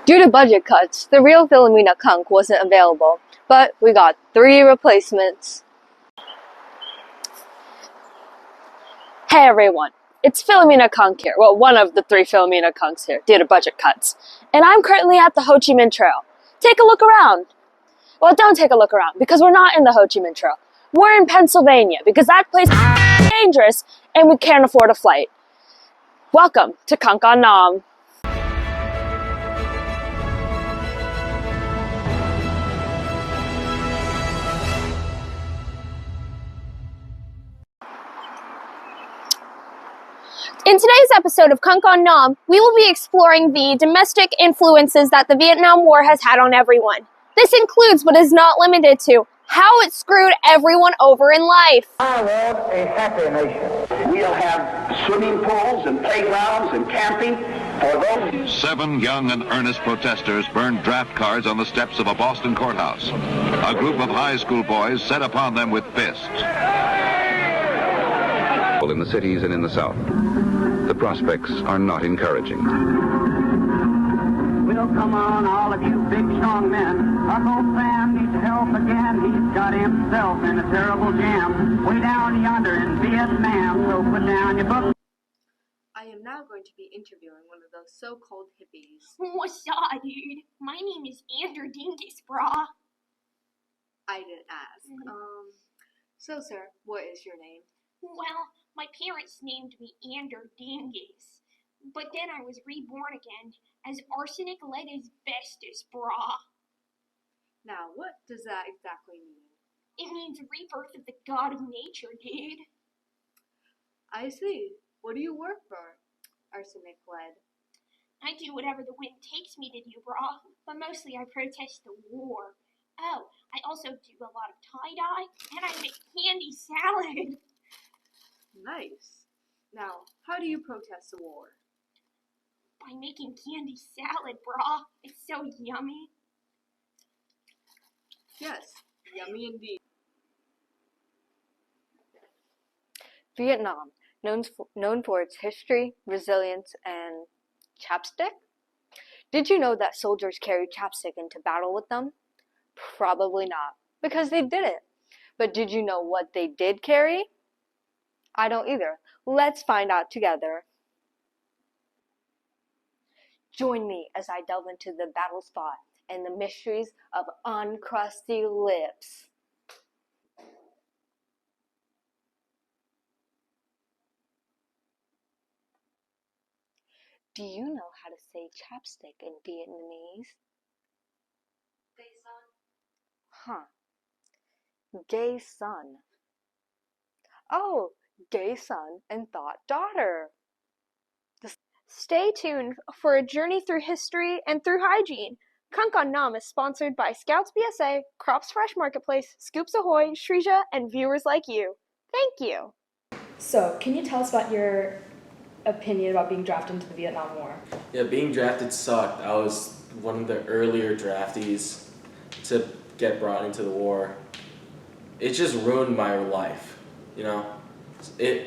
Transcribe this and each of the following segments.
Due to budget cuts, the real Philomena Cunk wasn't available, but we got 3 replacements. Hey everyone, it's Philomena Cunk here. Well, one of the 3 Philomena Cunks here due to budget cuts. And I'm currently at the Ho Chi Minh Trail. Take a look around. Well, don't take a look around because we're not in the Ho Chi Minh Trail. We're in Pennsylvania because that place is dangerous and we can't afford a flight. Welcome to Cunk On Nam. In today's episode of Cunk On Nam, we will be exploring the domestic influences that the Vietnam War has had on everyone. This includes, but is not limited to, how it screwed everyone over in life. I want a happy nation. We'll have swimming pools and playgrounds and camping for those. 7 young and earnest protesters burned draft cards on the steps of a Boston courthouse. A group of high school boys set upon them with fists. In the cities and in the South, the prospects are not encouraging. Well, come on, all of you big, strong men. Uncle Sam needs help again. He's got himself in a terrible jam. Way down yonder in Vietnam, so put down your book. I am now going to be interviewing one of those so-called hippies. What's up, dude? My name is Andrew Dingus, brah. I didn't ask. So sir, what is your name? Well, my parents named me Andrew Dingus, but then I was reborn again as arsenic lead asbestos, brah. Now, what does that exactly mean? It means rebirth of the god of nature, dude. I see. What do you work for? Arsenic lead. I do whatever the wind takes me to do, brah, but mostly I protest the war. Oh, I also do a lot of tie-dye, and I make candy salad. Nice. Now, how do you protest the war? By making candy salad, brah. It's so yummy. Yes, yummy indeed. Vietnam, known for its history, resilience, and chapstick? Did you know that soldiers carried chapstick into battle with them? Probably not, because they didn't. But did you know what they did carry? I don't either. Let's find out together. Join me as I delve into the battle spot and the mysteries of uncrusty lips. Do you know how to say chapstick in Vietnamese? Gay son. Huh. Gay son. Oh, gay son and thought daughter. Stay tuned for a journey through history and through hygiene. Cunk On Nam is sponsored by Scouts BSA, Crops Fresh Marketplace, Scoops Ahoy, Shrija, and viewers like you. Thank you. So, can you tell us about your opinion about being drafted into the Vietnam War? Yeah, being drafted sucked. I was one of the earlier draftees to get brought into the war. It just ruined my life, you know?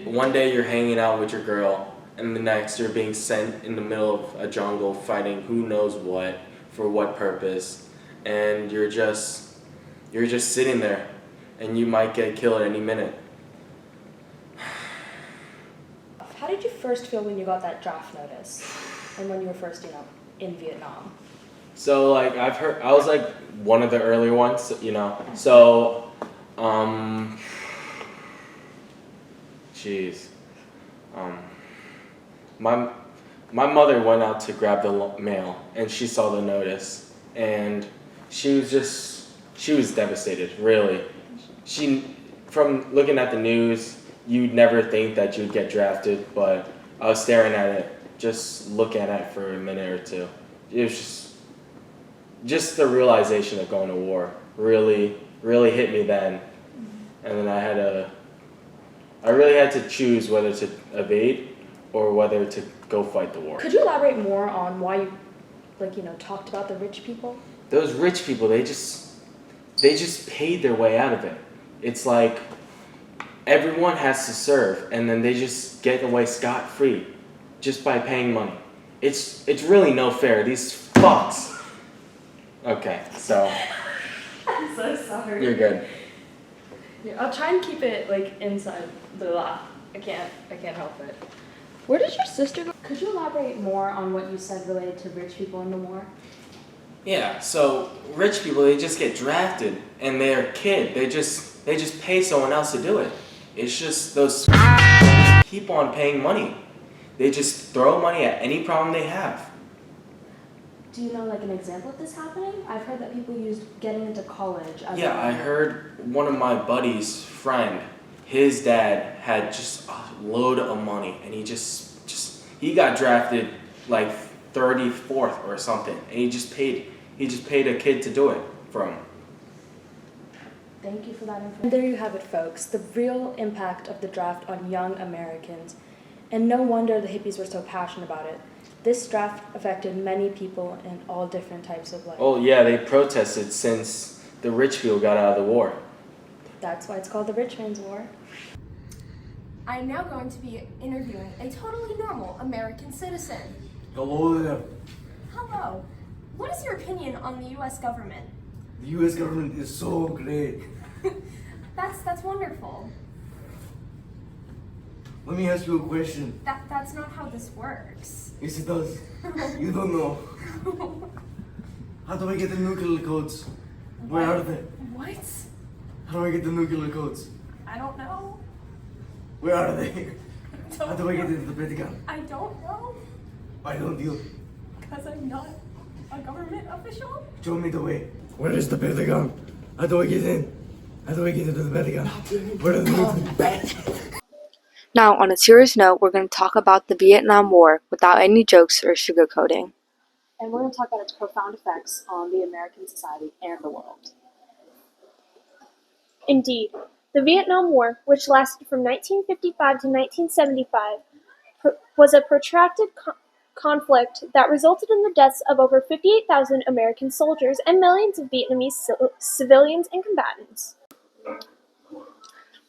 One day you're hanging out with your girl, and the next you're being sent in the middle of a jungle fighting who knows what, for what purpose, and you're just sitting there, and you might get killed any minute. How did you first feel when you got that draft notice, and when you were first, in Vietnam? So, like, I've heard, I was, like, one of the earlier ones, so, jeez. My mother went out to grab the mail, and she saw the notice, and she was devastated, really. From looking at the news, you'd never think that you'd get drafted, but I was staring at it, just looking at it for a minute or two. It was just the realization of going to war really hit me then, and then I really had to choose whether to evade or whether to go fight the war. Could you elaborate more on why you, talked about the rich people? Those rich people, they just paid their way out of it. It's like everyone has to serve, and then they just get away scot-free just by paying money. It's really no fair. These Fox. Okay, so I'm so sorry. you're good. Yeah, I'll try and keep it like inside the laugh. I can't help it. Where did your sister go? Could you elaborate more on what you said related to rich people in the war? Yeah, so rich people, they just get drafted and they're a kid. They just pay someone else to do it. It's just those keep on paying money. They just throw money at any problem they have. Do you know like an example of this happening? I've heard that people used getting into college as Yeah, I heard one of my buddy's friend, his dad had just a load of money and he got drafted like 34th or something, and he just paid a kid to do it for him. Thank you for that information. And there you have it, folks, the real impact of the draft on young Americans. And no wonder the hippies were so passionate about it. This draft affected many people in all different types of life. Oh yeah, they protested since the rich people got out of the war. That's why it's called the Rich Man's War. I am now going to be interviewing a totally normal American citizen. Hello there. Hello. What is your opinion on the U.S. government? The U.S. government is so great. That's wonderful. Let me ask you a question. That's not how this works. Yes, it does. You don't know. How do I get the nuclear codes? Where are they? What? How do I get the nuclear codes? I don't know. Where are they? How do I get into the Pentagon? I don't know. Why don't you? Because I'm not a government official. Show me the way. Where is the Pentagon? How do I get in? How do I get into the Pentagon? Where are the nuclear? Now, on a serious note, we're going to talk about the Vietnam War without any jokes or sugarcoating. And we're going to talk about its profound effects on the American society and the world. Indeed, the Vietnam War, which lasted from 1955 to 1975, was a protracted conflict that resulted in the deaths of over 58,000 American soldiers and millions of Vietnamese civilians and combatants.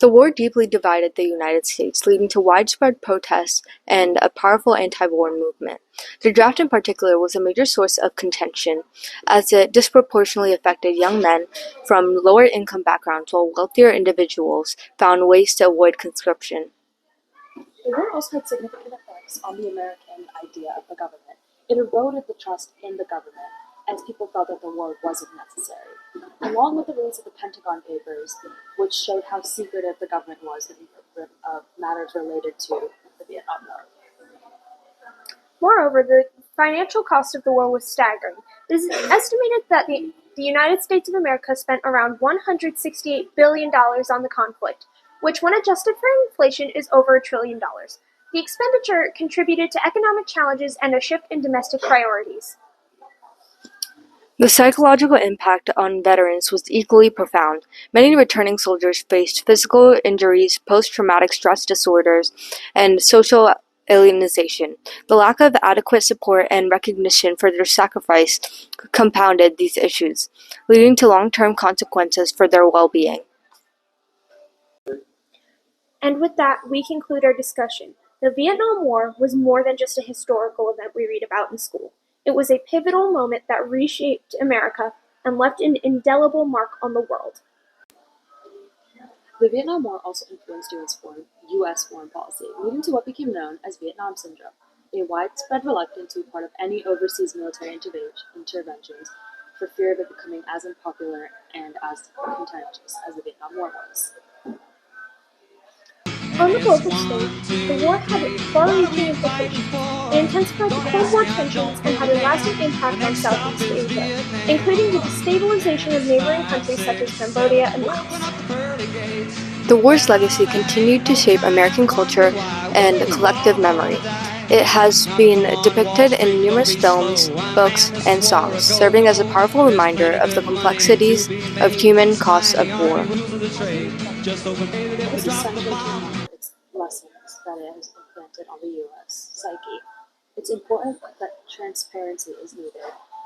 The war deeply divided the United States, leading to widespread protests and a powerful anti-war movement. The draft in particular was a major source of contention, as it disproportionately affected young men from lower income backgrounds, while wealthier individuals found ways to avoid conscription. The war also had significant effects on the American idea of the government. It eroded the trust in the government, as people felt that the war wasn't necessary, along with the release of the Pentagon Papers, which showed how secretive the government was in matters related to the Vietnam War. Moreover, the financial cost of the war was staggering. It is estimated that the United States of America spent around $168 billion on the conflict, which, when adjusted for inflation, is over $1 trillion. The expenditure contributed to economic challenges and a shift in domestic priorities. The psychological impact on veterans was equally profound. Many returning soldiers faced physical injuries, post-traumatic stress disorders, and social alienation. The lack of adequate support and recognition for their sacrifice compounded these issues, leading to long-term consequences for their well-being. And with that, we conclude our discussion. The Vietnam War was more than just a historical event we read about in school. It was a pivotal moment that reshaped America and left an indelible mark on the world. The Vietnam War also influenced U.S. foreign policy, leading to what became known as Vietnam Syndrome, a widespread reluctance to be part of any overseas military interventions for fear of it becoming as unpopular and as contentious as the Vietnam War was. On the global stage, the war had far-reaching implications. It intensified the Cold War tensions and had a lasting impact on Southeast Asia, including the destabilization of neighboring countries such as Cambodia and Laos. The war's legacy continued to shape American culture and collective memory. It has been depicted in numerous films, books, and songs, serving as a powerful reminder of the complexities of human costs of war. It is essential to remember its lessons that it has implanted on the U.S. psyche. It's important that transparency is needed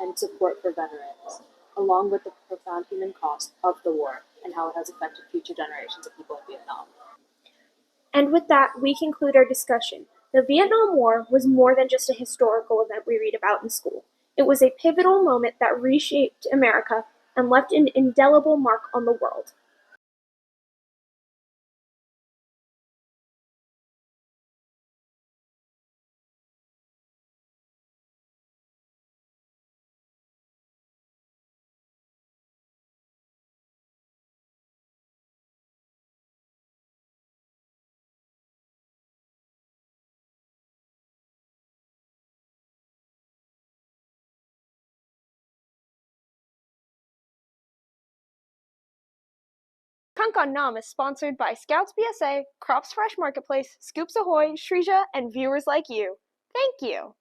and support for veterans, along with the profound human cost of the war and how it has affected future generations of people in Vietnam. And with that, we conclude our discussion. The Vietnam War was more than just a historical event we read about in school. It was a pivotal moment that reshaped America and left an indelible mark on the world. Cunk On Nam is sponsored by Scouts BSA, Crops Fresh Marketplace, Scoops Ahoy, Shrija, and viewers like you. Thank you!